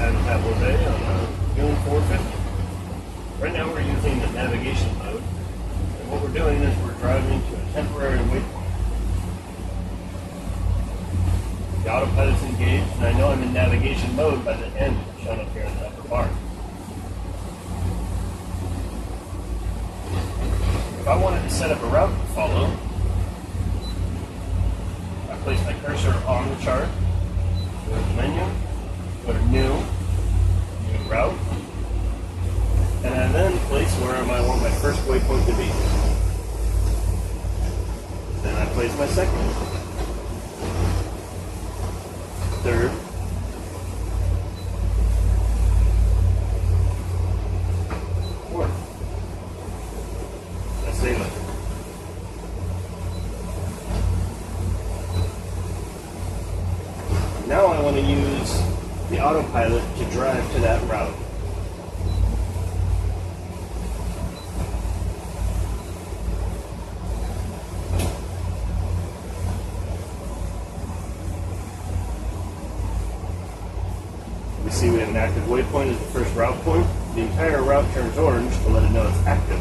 San Pablo Bay on June 450. Right now we're using the navigation mode, and what we're doing is we're driving to a temporary waypoint. The autopilot's engaged, and I know I'm in navigation mode by the end shown up here in the upper bar. If I wanted to set up a route to follow, I place my cursor on the chart, go to the menu, go to new route, and I then place where I want my first waypoint to be. Then I place my second, third, fourth. I save it. Now I want to use the autopilot to drive to that route. We see we have an active waypoint as the first route point. The entire route turns orange to let it know it's active.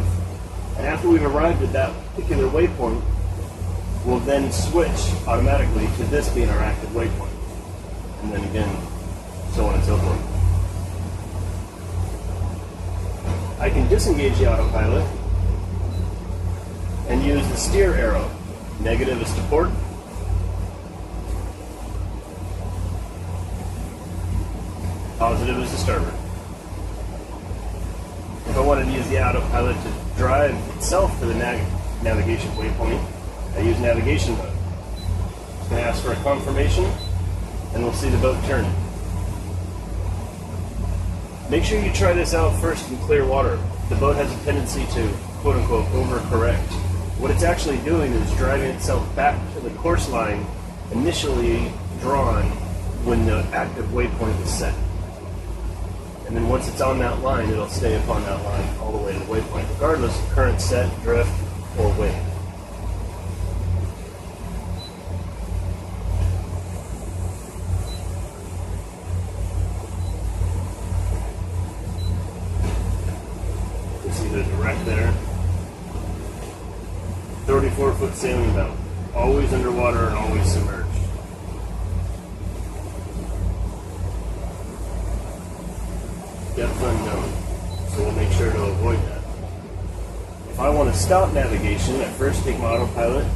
And after we've arrived at that particular waypoint, we'll then switch automatically to this being our active waypoint. And then again, so on and so forth. I can disengage the autopilot and use the steer arrow. Negative is to port. Positive is to starboard. If I wanted to use the autopilot to drive itself to the navigation waypoint, I use navigation mode. It's going to ask for a confirmation, and we'll see the boat turning. Make sure you try this out first in clear water. The boat has a tendency to, quote-unquote, overcorrect. What it's actually doing is driving itself back to the course line initially drawn when the active waypoint is set. And then once it's on that line, it'll stay upon that line all the way to the waypoint, regardless of current set, drift, or wind. You see there's a wreck there. 34-foot sailing boat, always underwater and always submerged. Depth unknown, so we'll make sure to avoid that. If I want to stop navigation, I first take my autopilot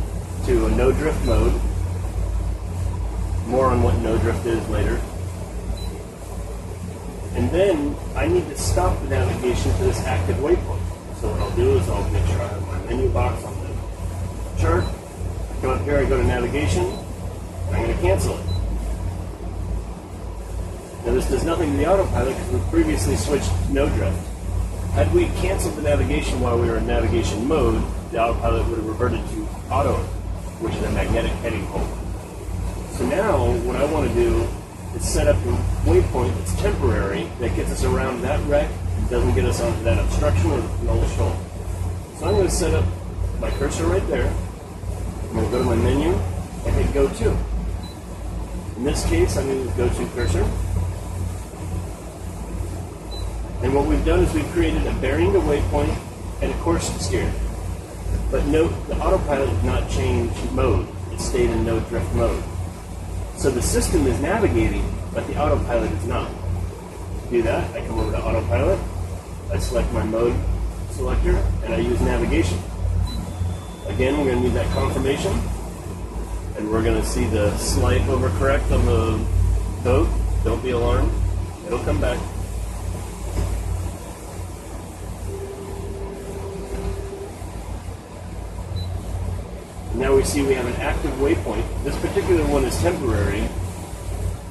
to a no drift mode. More on what no drift is later. And then I need to stop the navigation to this active waypoint. So what I'll do is I'll make sure I have my menu box on the chart. I come up here, I go to navigation, and I'm going to cancel it. Now this does nothing to the autopilot because we previously switched to no drift. Had we canceled the navigation while we were in navigation mode, the autopilot would have reverted to auto, which is a magnetic heading hold. So now what I want to do is set up a waypoint that's temporary that gets us around that wreck and doesn't get us onto that obstruction or the Panola Shoal. So I'm going to set up my cursor right there. I'm going to go to my menu and hit Go To. In this case, I'm going to Go To cursor. And what we've done is we've created a bearing to waypoint and a course to steer. But note, the autopilot did not change mode. It stayed in no drift mode. So the system is navigating, but the autopilot is not. To do that, I come over to autopilot, I select my mode selector, and I use navigation. Again, we're going to need that confirmation, and we're going to see the slight overcorrect on the boat. Don't be alarmed. It'll come back. Now we see we have an active waypoint. This particular one is temporary,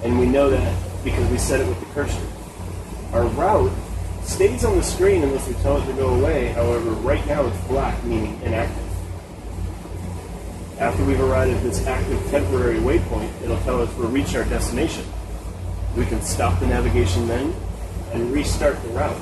and we know that because we set it with the cursor. Our route stays on the screen unless we tell it to go away. However, right now it's black, meaning inactive. After we've arrived at this active temporary waypoint, it'll tell us we've reached our destination. We can stop the navigation then and restart the route.